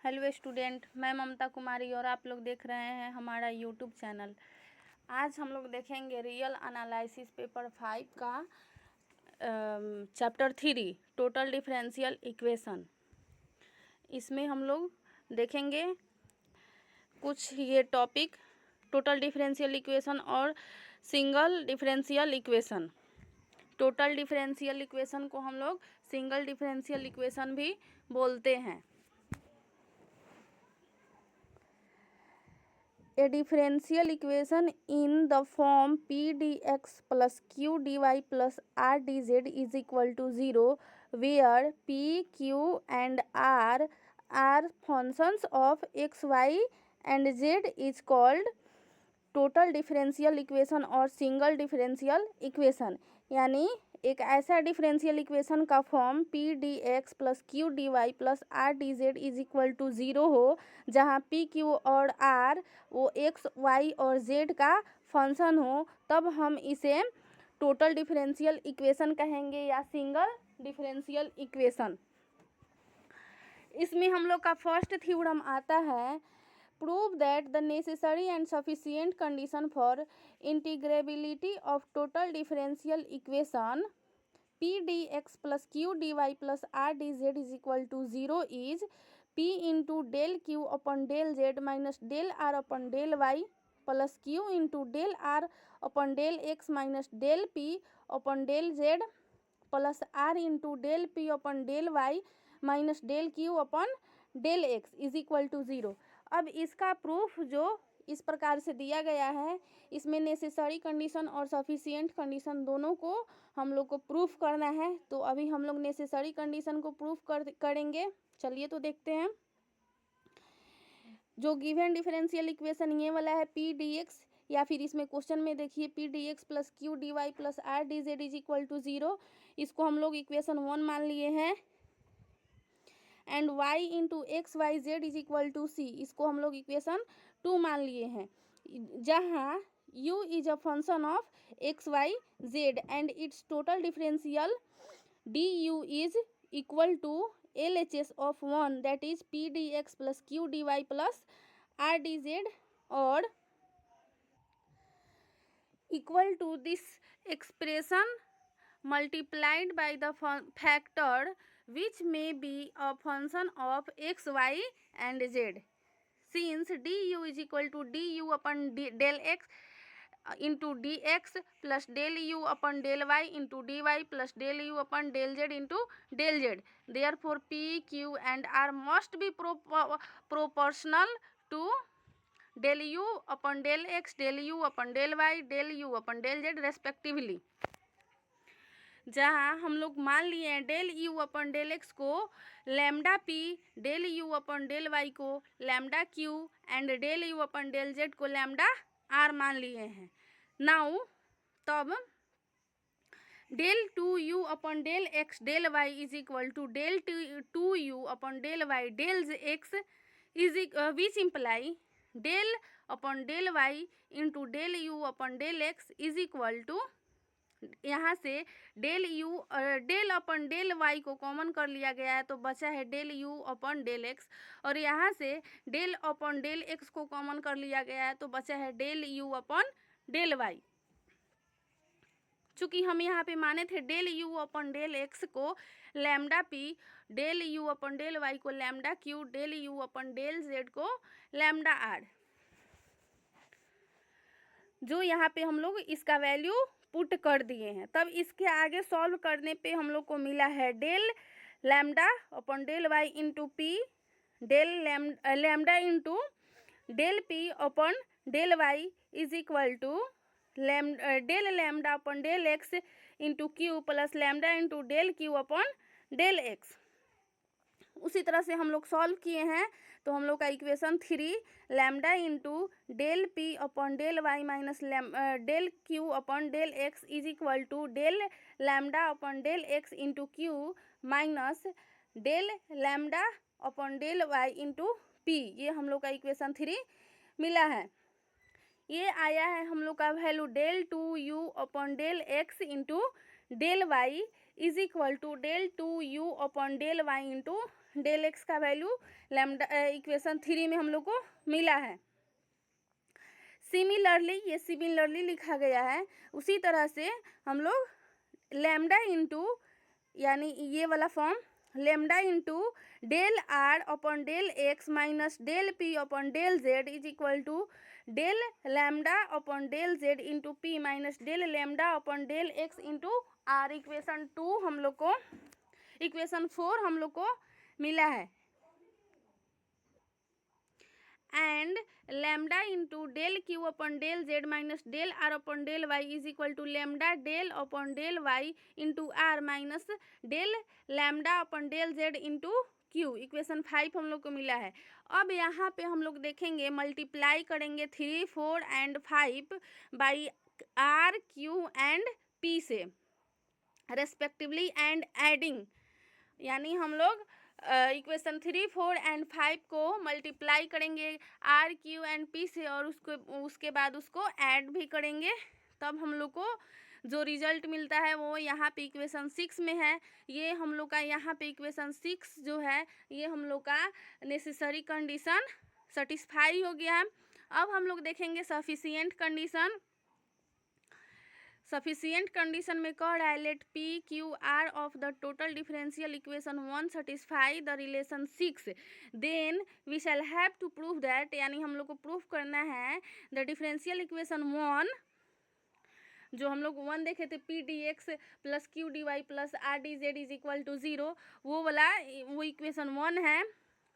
Hello student, मैं ममता कुमारी और आप लोग देख रहे हैं हमारा यूट्यूब चैनल। आज हम लोग देखेंगे रियल एनालिसिस पेपर 5 का चैप्टर 3 टोटल डिफरेंशियल इक्वेशन। इसमें हम लोग देखेंगे कुछ ये टॉपिक टोटल डिफरेंशियल इक्वेशन और single differential equation. Total differential equation को हम लोग सिंगल डिफरेंशियल इक्वेशन भी बोलते हैं। A differential equation in the form p dx plus q dy plus r dz is equal to 0, where p, q and r are functions of x, y and z is called total differential equation और single differential equation. यानी एक ऐसा differential equation का form P D X plus Q D Y plus R D Z is equal to 0 हो, जहाँ P Q और R वो X Y और जेड का फंक्शन हो, तब हम इसे टोटल डिफरेंशियल इक्वेशन कहेंगे या सिंगल डिफरेंशियल इक्वेशन। इसमें हम लोग का फर्स्ट थ्योरम आता है, prove that the necessary and sufficient condition for integrability of total differential equation p dx plus q dy plus r dz is equal to 0 is p into del q upon del z minus del r upon del y plus q into del r upon del x minus del p upon del z plus r into del p upon del y minus del q upon del x is equal to 0। अब इसका proof जो इस प्रकार से दिया गया है, इसमें नेसेसरी कंडीशन और सफिशिएंट कंडीशन दोनों को हम लोग को प्रूफ करना है। तो अभी हम लोग नेसेसरी कंडीशन को प्रूफ करेंगे। चलिए तो देखते हैं। जो गिवन डिफरेंशियल इक्वेशन ये वाला है पी डी एक्स, या फिर इसमें क्वेश्चन में देखिए P D X plus Q D Y plus R D Z is equal to 0, इसको हम लोग इक्वेशन 1 मान लिए हैं। And y into X Y Z is equal to C, इसको हम लोग इक्वेशन 2 मान लिए हैं, जहाँ u is a function of X Y Z and it's total differential du is equal to L H S of 1, that is P D X plus Q D Y plus R D Z, और equal to this expression multiplied by the factor which may be a function of x, y and z. Since du is equal to du upon del x into dx plus del u upon del y into dy plus del u upon del z into del z, therefore p, q and r must be proportional to del u upon del x, del u upon del y, del u upon del z respectively। जहाँ हम लोग मान लिए हैं del U upon del X को lambda P, del U upon del Y को lambda Q and del U upon del Z को lambda R मान लिए हैं। नाउ तब del two U upon del X del Y is equal to del two U upon del Y del x is which imply del upon del Y into del U upon del x is equal to, यहाँ से del U del upon del Y को common कर लिया गया है, तो बचा है del U upon del X, और यहाँ से डेल अपन डेल एक्स को कॉमन कर लिया गया है, तो बचा है del U upon del Y. चूँकि हम यहाँ पे माने थे del U upon del X को lambda P, del U upon del Y को lambda Q, del U upon del Z को लैम्डा आर, जो यहाँ पे हम लोग इसका वैल्यू पुट कर दिए हैं। तब इसके आगे सॉल्व करने पे हम लोग को मिला है del lambda upon del Y into P, del lambda into del P upon del Y is equal to del lambda upon del X into Q plus lambda into del Q upon del X. उसी तरह से हम लोग solve किए हैं, तो हम लोग का equation 3 lambda into del P upon del Y minus del Q upon del x is equal to del lambda upon del X into Q minus del lambda upon del Y into P, ये हम लोग का equation 3 मिला है। ये आया है हम लोग का value del two u upon del X into del Y is equal to del two u upon del Y into del X का वैल्यू लैम्डा इक्वेशन 3 में हम लोग को मिला है। सिमिलरली, ये सिमिलरली लिखा गया है, उसी तरह से हम लोग लैम्डा इंटू यानी ये वाला form lambda into del are upon del x minus del P upon del Z is equal to del lambda upon del Z into P minus del lambda upon del X into R. Equation 2 हम लोग को, equation 4 हम लोग को मिला है। And lambda into del Q upon del Z minus del are upon del Y is equal to lambda del upon del Y into R minus del lambda upon del Z into Q. Equation 5 हम लोग को मिला है। अब यहाँ पे हम लोग देखेंगे, मल्टीप्लाई करेंगे 3, 4 and 5 by R, Q and P से रेस्पेक्टिवली एंड एडिंग, यानी हम लोग इक्वेशन 3, 4 एंड 5 को मल्टीप्लाई करेंगे आर, क्यू एंड पी से और उसके बाद उसको ऐड भी करेंगे, तब हम लोग को जो रिजल्ट मिलता है वो यहाँ पे इक्वेशन 6 में है। ये हम लोग का यहाँ पे इक्वेशन 6 जो है ये हम लोग का नेसेसरी कंडीशन सेटिस्फाई हो गया है। अब हम लोग देखेंगे सफिशिएंट कंडीशन। सफिशिएंट कंडीशन में कह रहा है let P Q R of the total differential equation 1 satisfy the relation 6, then we shall have to prove that, यानी हम लोग को प्रूफ करना है द डिफरेंशियल इक्वेशन 1 जो हम लोग 1 देखे थे P D X plus Q D Y plus R D Z is equal to 0, वो वाला वो इक्वेशन 1 है।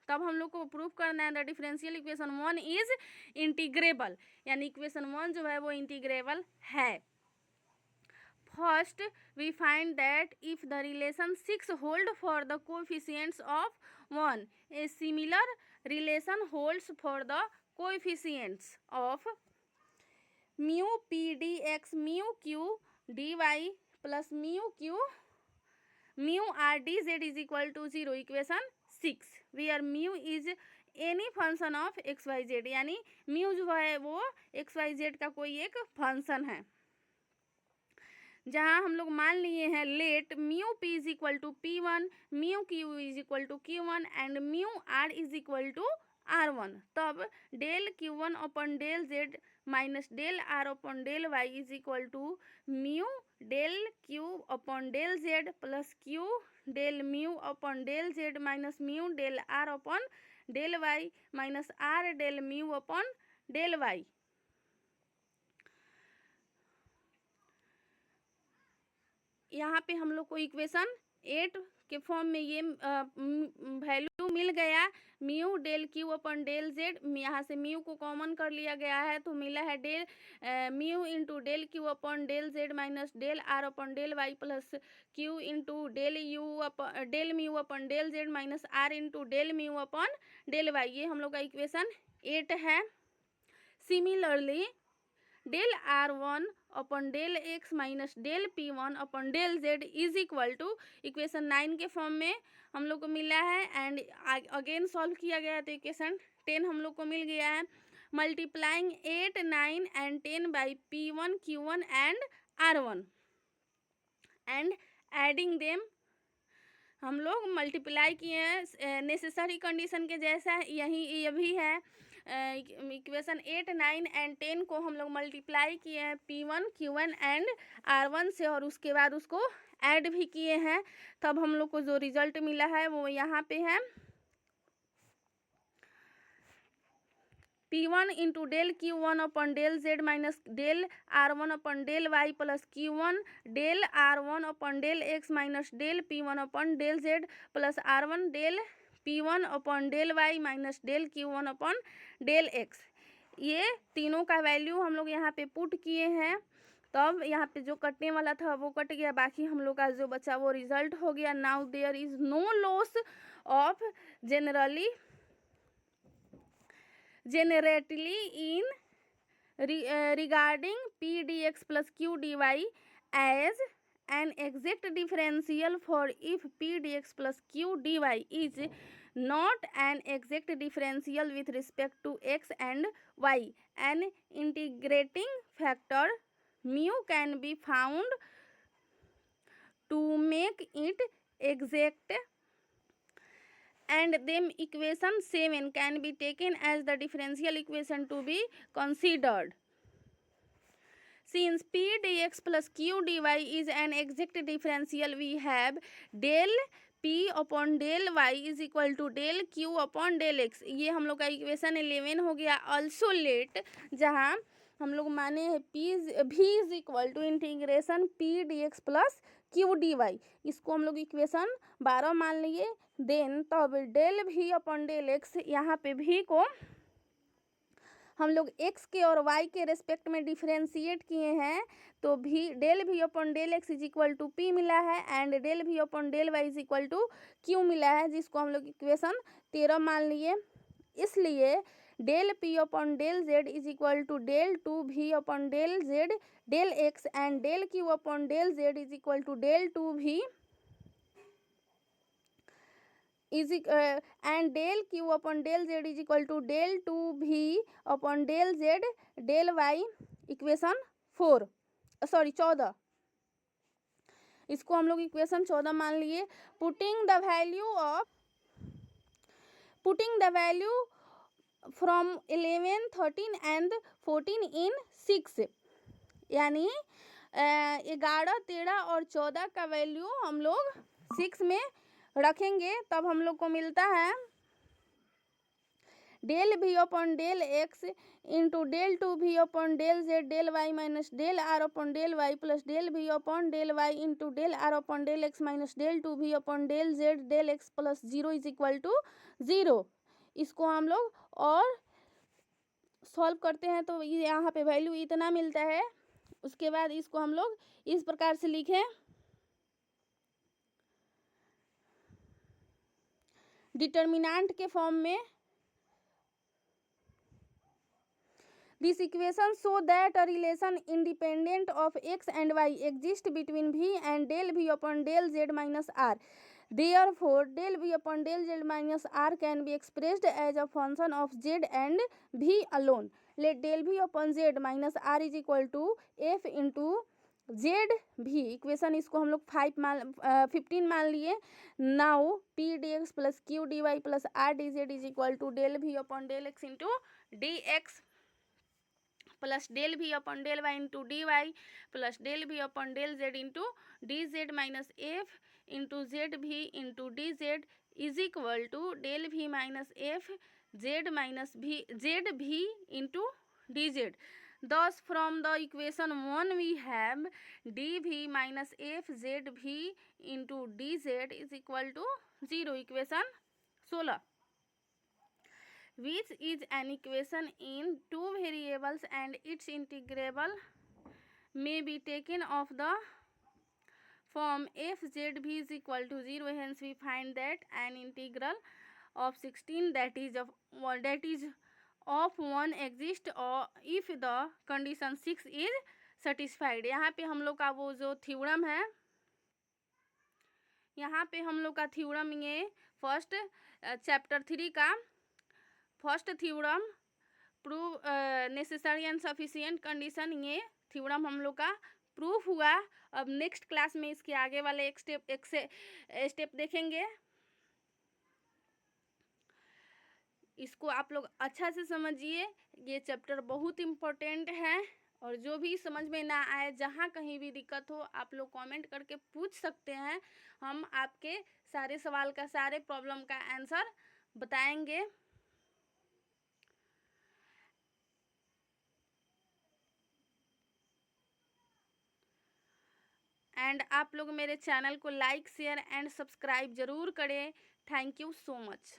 तब हम लोग को प्रूफ करना है the differential equation 1 is integrable, यानी इक्वेशन 1 जो है वो इंटीग्रेबल है। First, we find that if the relation 6 hold for the coefficients of 1, a similar relation holds for the coefficients of mu p dx mu q dy plus mu q mu r dz is equal to 0, equation 6, where mu is any function of xyz, यानी mu जो है वो xyz का कोई एक function है, जहाँ हम लोग मान लिए हैं let mu p is equal to P1, mu q is equal to Q1 and mu r is equal to R1, तब del Q1 upon del Z minus del are upon del Y is equal to mu del Q upon del z plus q del mu upon del Z minus mu del are upon del Y minus r del mu upon del y. यहाँ पे हम लोग को equation 8 के form में ये value मिल गया, mu del Q upon del z, यहाँ से म्यू को कॉमन कर लिया गया है तो मिला है del mu into del Q upon del Z minus del are upon del Y plus q into del mu upon del Z minus r into del mu upon del y. ये हम लोग का इक्वेशन 8 है। Similarly del R1 upon del x minus del P1 upon del Z is equal to equation 9 के form में हम लोग को मिला है एंड अगेन सॉल्व किया गया है तो इक्वेशन 10 हम लोग को मिल गया है। Multiplying 8, 9 and 10 by P1, Q1 and R1 and adding them, हम लोग मल्टीप्लाई किए हैं नेसेसरी कंडीशन के जैसा यही ये भी है। इक्वेशन 8, 9 एंड 10 को हम लोग मल्टीप्लाई किए हैं P1, Q1 एंड R1 से और उसके बाद उसको ऐड भी किए हैं, तब हम लोग को जो रिजल्ट मिला है वो यहाँ पे है P1 into del Q1 upon del Z minus del R1 upon del Y plus Q1 del R1 upon del x minus del P1 upon del z plus R1 del P1 upon del Y minus del Q1 upon del x. ये तीनों का value हम लोग यहाँ पे put किए हैं, तब यहाँ पे जो कटने वाला था वो कट गया, बाकी हम लोग का जो बचा वो रिजल्ट हो गया। Now there is no loss of generally in regarding P dx plus Q dy as an exact differential for if P dx plus Q dy is not an exact differential with respect to x and y. An integrating factor mu can be found to make it exact, and then equation 7 can be taken as the differential equation to be considered. Since p dx plus q dy is an exact differential, we have del p upon del y is equal to del q upon del x. ये हम लोग का equation 11 हो गया. Also let, जहाँ हम लोग माने हैं p भी is equal to integration p dx plus q dy. इसको हम लोग इक्वेशन 12 मान लिए. देन तब del v upon del x, यहाँ पे v को हम लोग x के और y के रेस्पेक्ट में डिफ्रेंशिएट किए हैं, तो भी डेल भी upon del x is equal to p मिला है, एंड डेल भी upon del Y is equal to q मिला है, जिसको हम लोग इक्वेशन 13 मान लिए. इसलिए del P upon del Z is equal to del two भी upon del Z del X, and del Q upon del Z is equal to del two भी and del q upon del z is equal to del 2v upon del z del y. Equation 14. इसको हम लोग equation 14 मान लिए. Putting the value from 11, 13 and 14 इन 6, यानी 11, 13 और 14 का value हम लोग 6 में रखेंगे, तब हम लोग को मिलता है डेल भी upon del X into del two भी upon del Z del Y minus del are upon del Y plus del भी upon del Y into del are upon del x minus del two भी upon del Z del X plus 0 is equal to 0. इसको हम लोग और solve करते हैं तो यहाँ पे वैल्यू इतना मिलता है. उसके बाद इसको हम लोग इस प्रकार से लिखें, डिटर्मिनेंट के फॉर्म में. This equation show that a relation independent of x and y exist between v and del v upon del z minus r. Therefore, del v upon del z minus r can be expressed as a function of z and v alone. Let del v upon z minus r is equal to f into Z भी. Equation इसको हम लोग 15 मान लिए. Now P D X plus Q D Y plus R D Z is equal to del भी upon del X into D X plus del भी upon del Y into D Y plus del भी upon del Z into D Z minus F into Z भी into D Z is equal to del भी minus F Z minus भी Z भी into D Z. Thus, from the equation 1 we have dv minus fzv into dz is equal to 0. Equation 16, which is an equation in two variables and its integral may be taken of the form fzv is equal to 0. Hence, we find that an integral of 16 that is of 1 exist or if the condition 6 is satisfied. यहाँ पे हम लोग का वो जो theorem है, यहाँ पे हम लोग का थ्योरम ये फर्स्ट चैप्टर 3 का first theorem prove necessary and sufficient condition, ये थ्योरम हम लोग का प्रूफ हुआ. अब नेक्स्ट क्लास में इसके आगे वाले एक स्टेप देखेंगे. इसको आप लोग अच्छा से समझिए. ये चैप्टर बहुत इम्पोर्टेंट है, और जो भी समझ में ना आए, जहाँ कहीं भी दिक्कत हो, आप लोग कमेंट करके पूछ सकते हैं. हम आपके सारे सवाल का, सारे प्रॉब्लम का आंसर बताएंगे. एंड आप लोग मेरे चैनल को लाइक शेयर एंड सब्सक्राइब ज़रूर करें. Thank you so much.